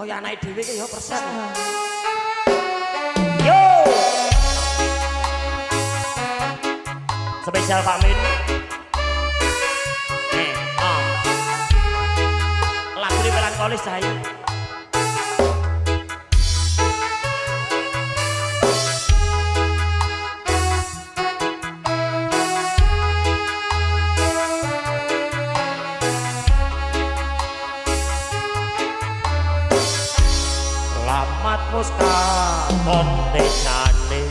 kaya anake dhewe ki ya persis. Yo. Spesial Pak Min. Lagu ini melankolis saya. Lamat muska kontesane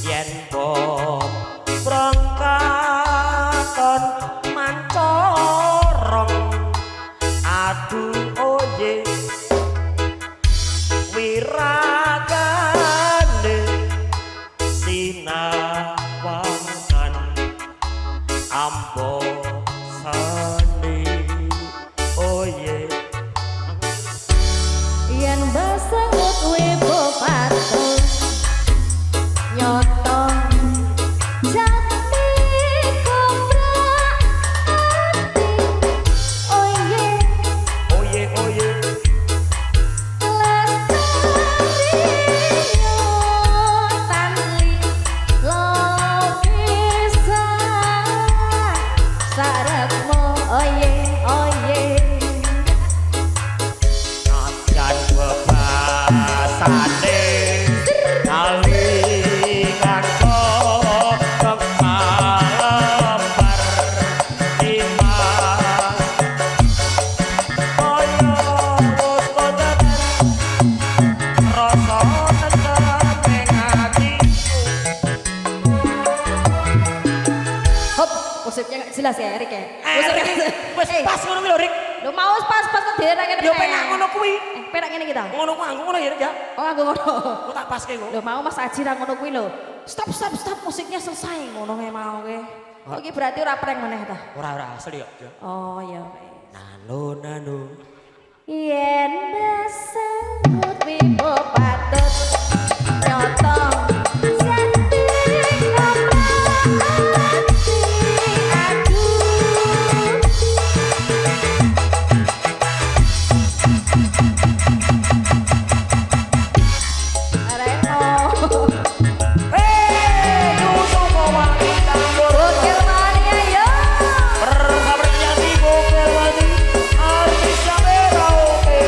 yen bom prangkaton mancorong aduh oye wiragane sinawangan ambo sani oye yen basengut wibo patung nyoto jati kobra ati oye oye oye lestari tanli lopisa sarekmu oye oye ajan bebasane kali nganggo kepalembar imas kaya wis kodan rasa tetep ing atiku. hop musiknya nggak jelas ya Erik ya musiknya Wis pas ngono kuwi lho Rik. lu mau pas tuh dia nanya Yo penak ngono kuwi. penak ini kita Ngono kuwi aku ngono ya Rik ya. oh aku ngono Aku tak paske kok. lo mau Mas Aji ra ngono kuwi lho stop musiknya selesai ngono kayak mau ke oh ini berarti ora prank meneh ta Ora asli yo. oh ya Nano. yen basengut wibo patut nyoto jati kobra ati aduh Reno Yusu Mawati Tambur. Bukil Mania yo Persahabatan di Bukilwati artis Merauke.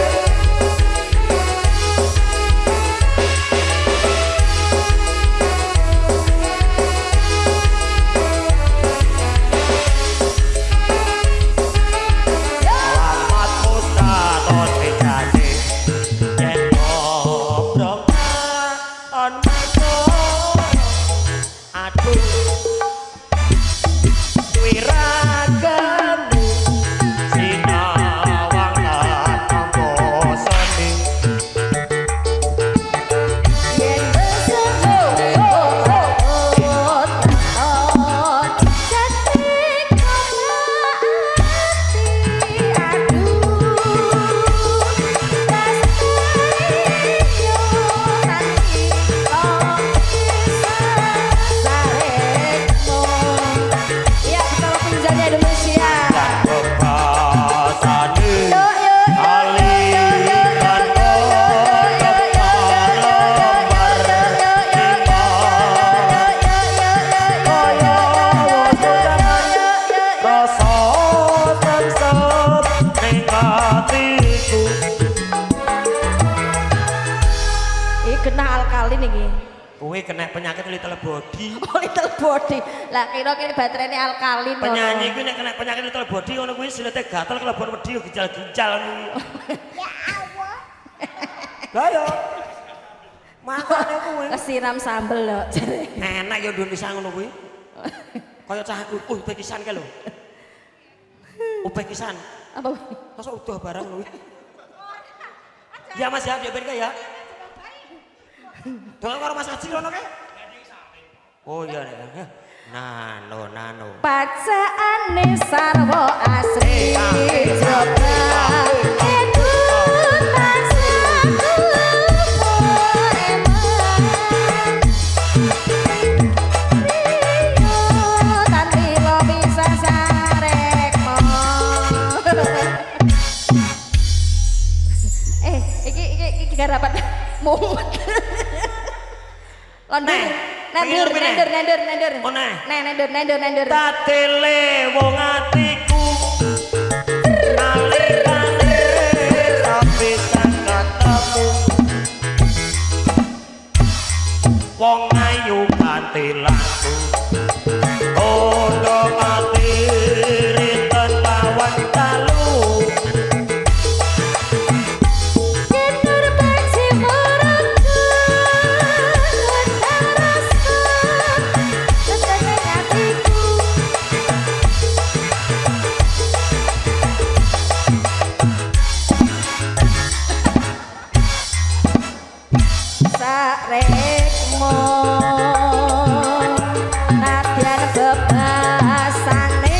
Selamat mustaton bejane yen ngobrol on aduh wiragane sinawangan ambo seni yen basengut wibo patut nyoto jati kobra ati aduh Iya, bersama pinjamnya Indonesia. bebasane Yo, yo, yo, ali yo, yo, yo, nganggo kaya wis rasa tersep ning atiku. Ini kena alkalin iki. Kowe kena penyakit little body. Oh, little body. Lah kira-kira baterainya alkalin. ngono. Penyanyi kuwi nek kena penyakit little body ngono kuwi silete gatel kelebon wedi yo ginjal-ginjal kuwi. Ya Allah. Lah yo. Makane kuwi Kesiram sambel lho. enak yo Indonesia ngono kuwi. Kaya cah Uzbekistan ke lho. Uzbekistan. Apa? Masa udah barang kuwi. Ya Mas ya, dia ben ya. Dengan karo Mas Aji ngono ke? Oh iya ya. Nano. Bacaane sarwa asri jogja edun tansah tanti lo bisa sarekmo garapan mumet. Londur. Nandur. Oh, nah. Nandur. Tatele wong atiku nalikane tapi sang katamu wong ayu katilanku kondo ati rinten lawan talu Kenur baci maraku Wanda rasa Tentang hatiku Sarekmu Nadian bebasane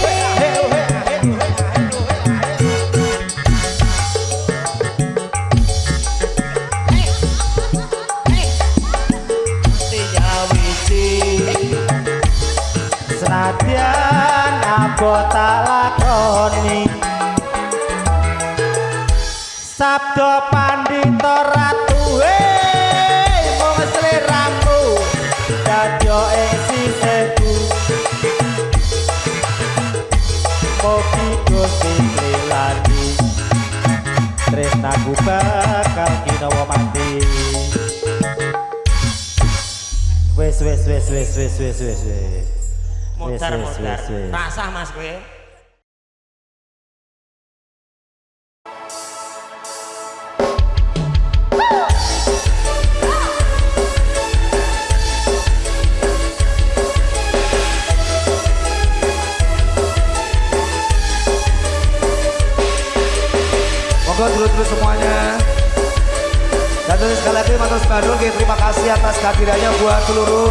Senadyan apa tak lakoni Sabda pandhita ratu mung sliramu dadya ing sisihku Mugi Gusti lelani tresnaku bakal kinawa mati Wes Modar rasah mas kowe Monggo dulu semuanya. Dan terus sekali lagi Matur Bandul, terima kasih atas kehadirannya buat seluruh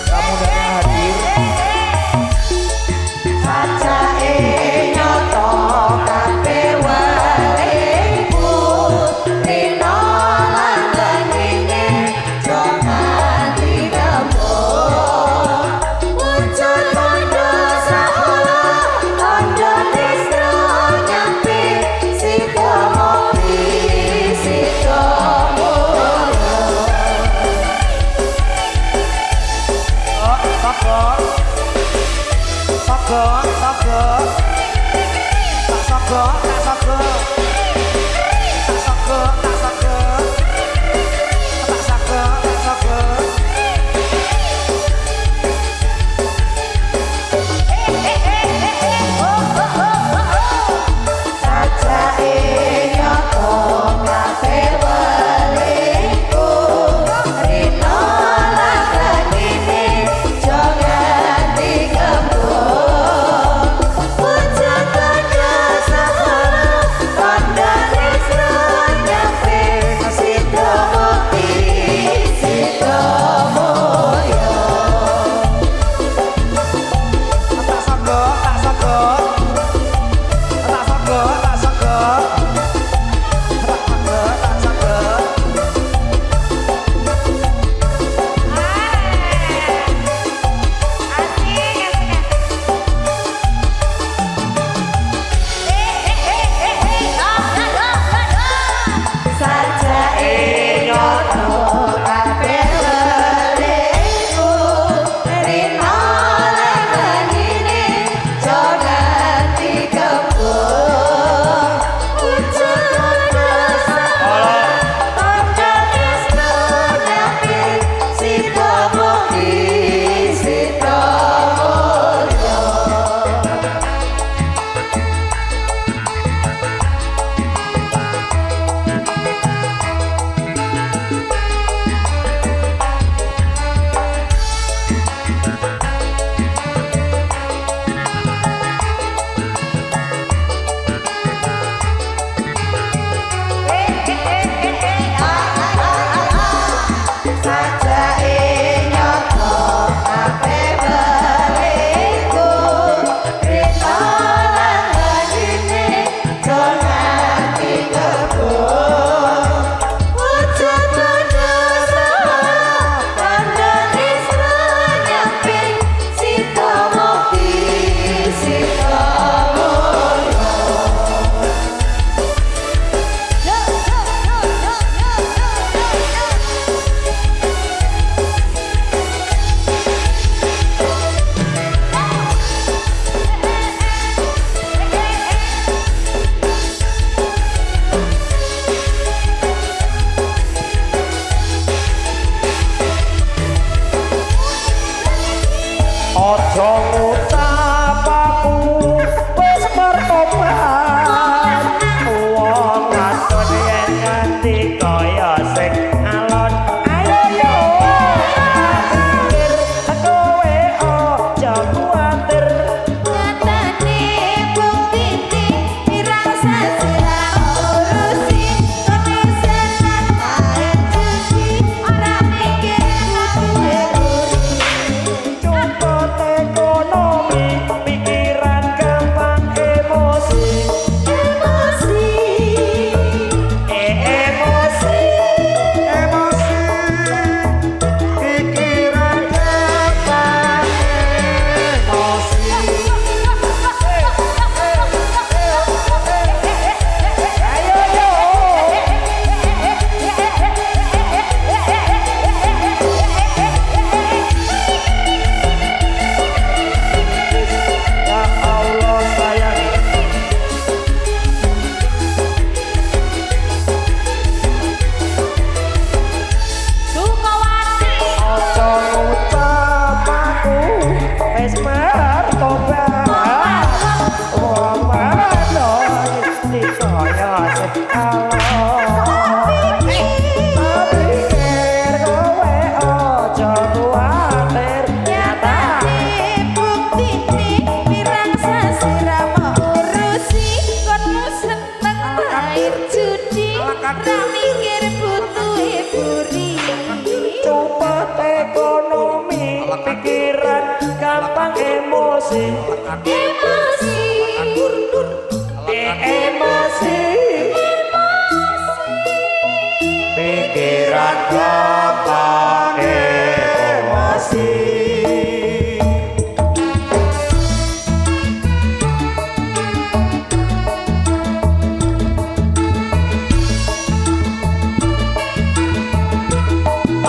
tamu yang hadir. Sajae nyoto kabeh waliku Rino langganine jangan dirembuk Wujud kondo sakola kondo distro nyampi Sida mopi sida moyo Jangan digembung, puja kondo sakola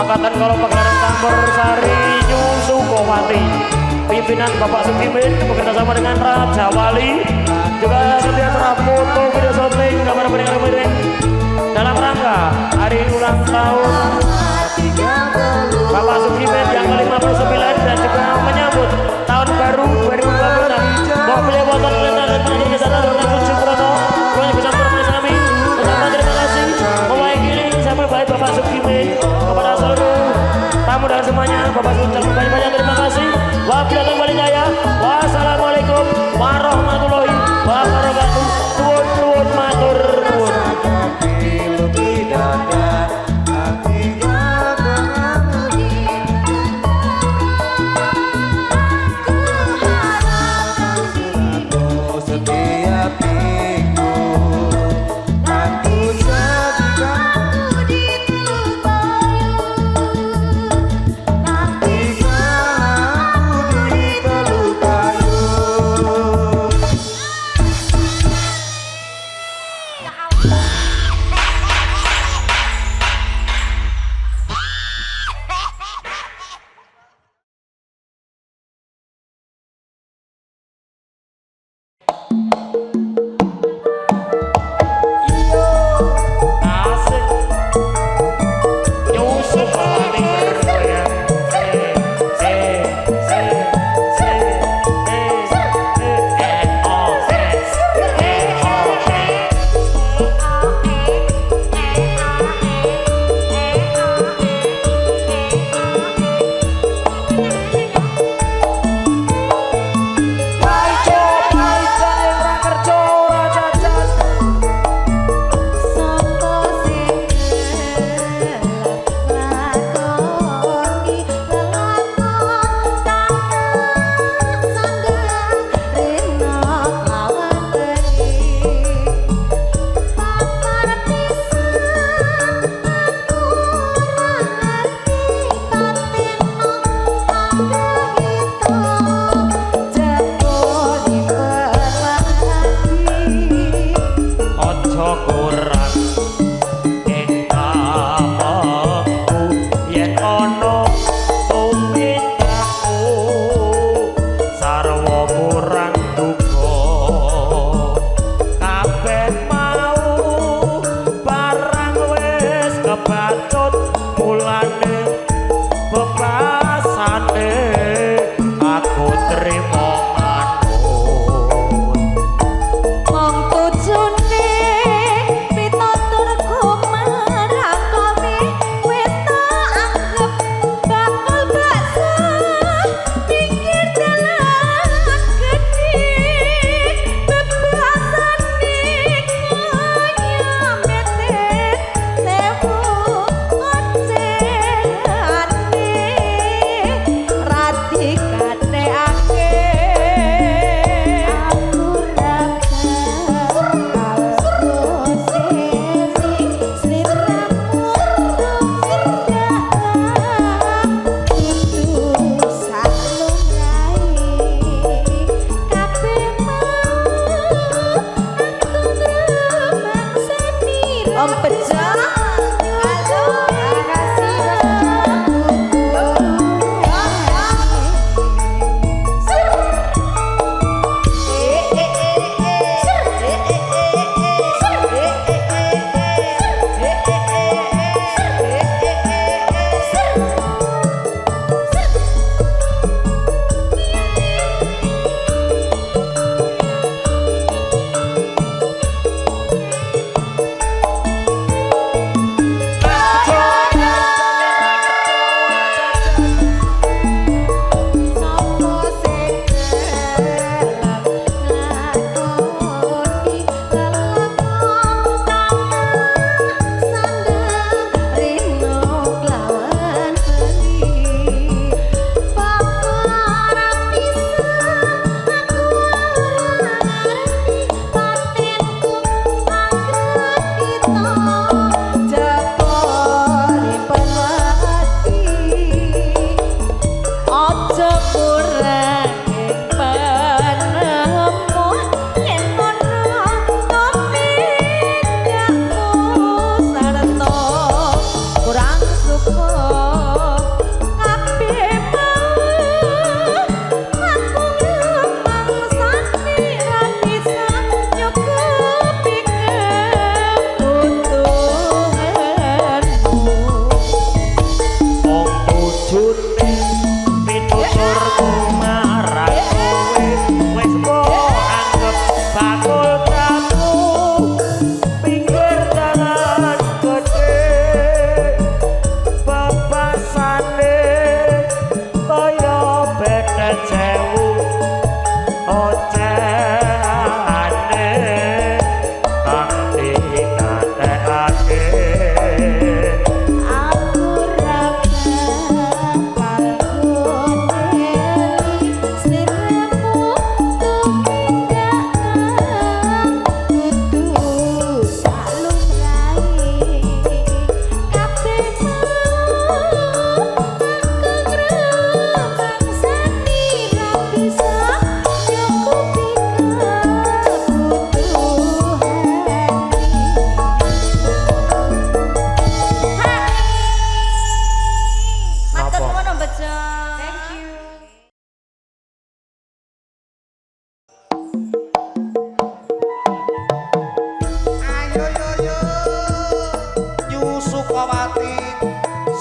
Angkatan Kelompok Lereng Tambor Sari Sukomati, pimpinan Bapak Sukimin bekerjasama dengan Raja Wali, juga setia foto video syuting gambar miring dalam rangka hari ulang tahun Bapak Sukimin yang ke-59 dan juga menyambut tahun baru 2014. Mobil motor lintas dan penyanyi kesana dan lucu Prono, banyak bisa bermain. Pertama terima kasih mewakili sampai baik Bapak Sukimin kepada seluruh tamu dan semuanya. Bapak Sukimin banyak terima kasih. Wabillahi taufiq wal hidayah. Wassalamualaikum warahmatullahi wabarakatuh. Tuwun tuwun.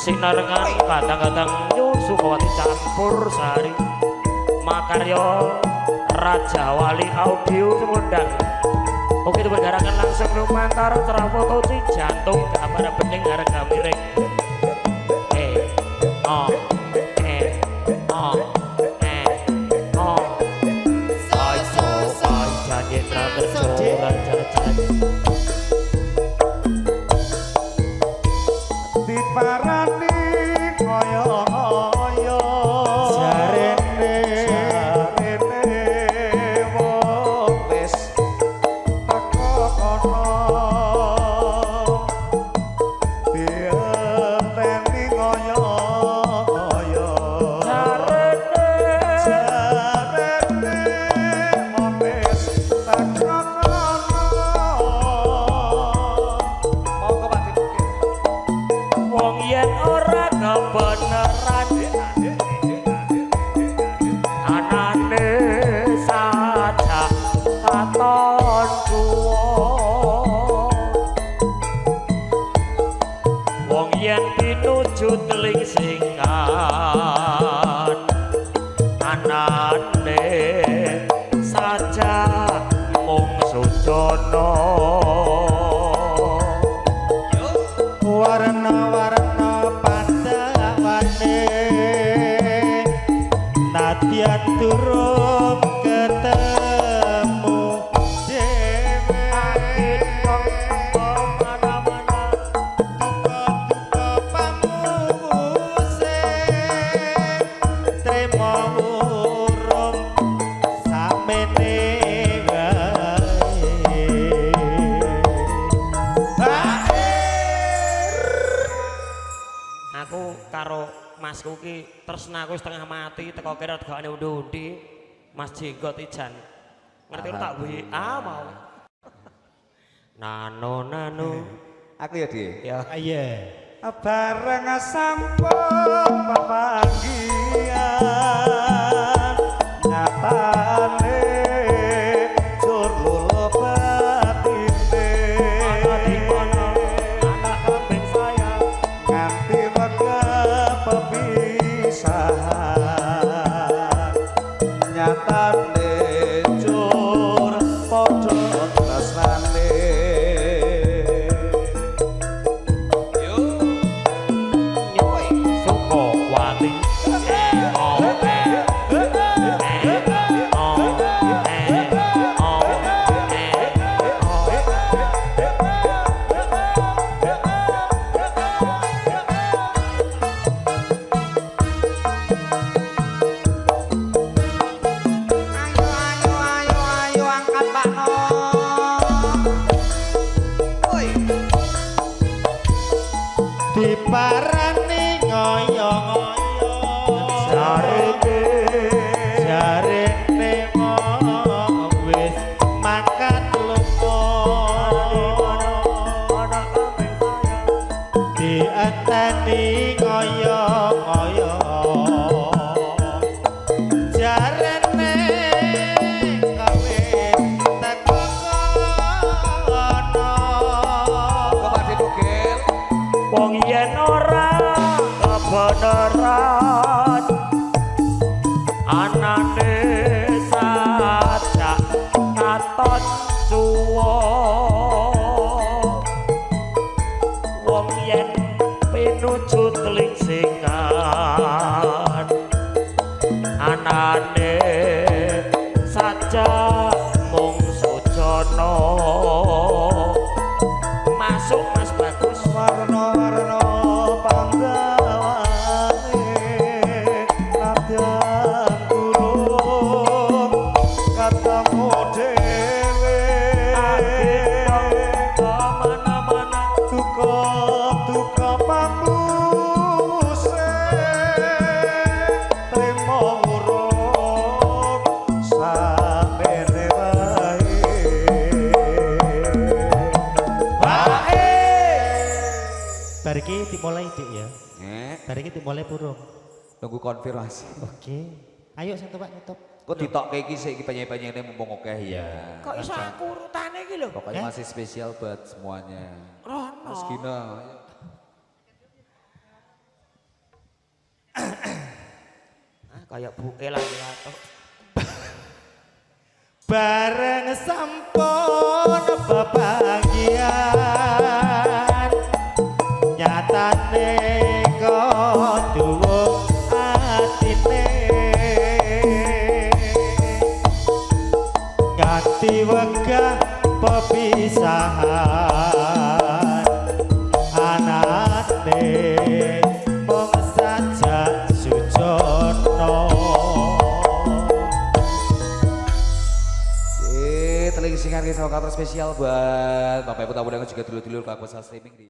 sinarengan kadang-kadang Nyu Sukawati campur sari makarya Raja Wali Audio Semundang. Oke itu bergerakan langsung lumantar cerah foto si jantung gambar bening harga miring. Diparani kaya-kaya jarene wong wis teko kono dienteni kaya-kaya jarene wong wis teko kono. Monggo Pak Dibuki. Wong yen ora kebeneran anane saja katon tuwa. Wong yen pinuju teling singan anane saja mung sujono. Warna-warna pandawane nadyan durung ketemu dhewe mana-mana duka-duka pamungkuse trimo urung samene aku karo masku ki tresnaku setengah mati teko kira regane undi-undi Mas Jenggot Ijan ngerti tak WA mau nano aku ya Di ya iya bareng sampun pepanggian nyatane jur lolo batine ana di mana anak kambing saya nganti wektu pepisahan nyatane jur padha tresnane Sukawati ayo angkat Pak No. Woi. Diparani ngoyo-ngoyo jarene wong wis mangkat lunga anak kambing saya dienteni ngoyo-ngoyo jarene kowe teko kono. Bapak Dibugil. wong yen ora kebeneran anane saja katon tuwa. Wong yen pinuju teling singan anane saja mung sujono. Masuk Mas Bagus. Warna-warna panggawane nadyan durung ketemu dhewe Mana-mana duka pamungkuse trimo urung samene wae. Bar iki dimulai Dik ya. Bar iki dimulai burung. Tunggu konfirmasi. Oke. Ayo satu Pak nyetop. Kok ditokke iki sik iki penyanyi-penyanyi mumpung akeh ya. Kok iso aku urutane iki lho? Pokoknya masih spesial buat semuanya. Rono. Mas Gina. kayak Bu Elang ya. Bareng sampun bebagian nyatane kok duwung atine nganti wegah pepisahan anane mung saja sujono. Teling singan kisah kantor spesial buat Bapak Ibu tamu dan juga dulur-dulur kelakuan streaming di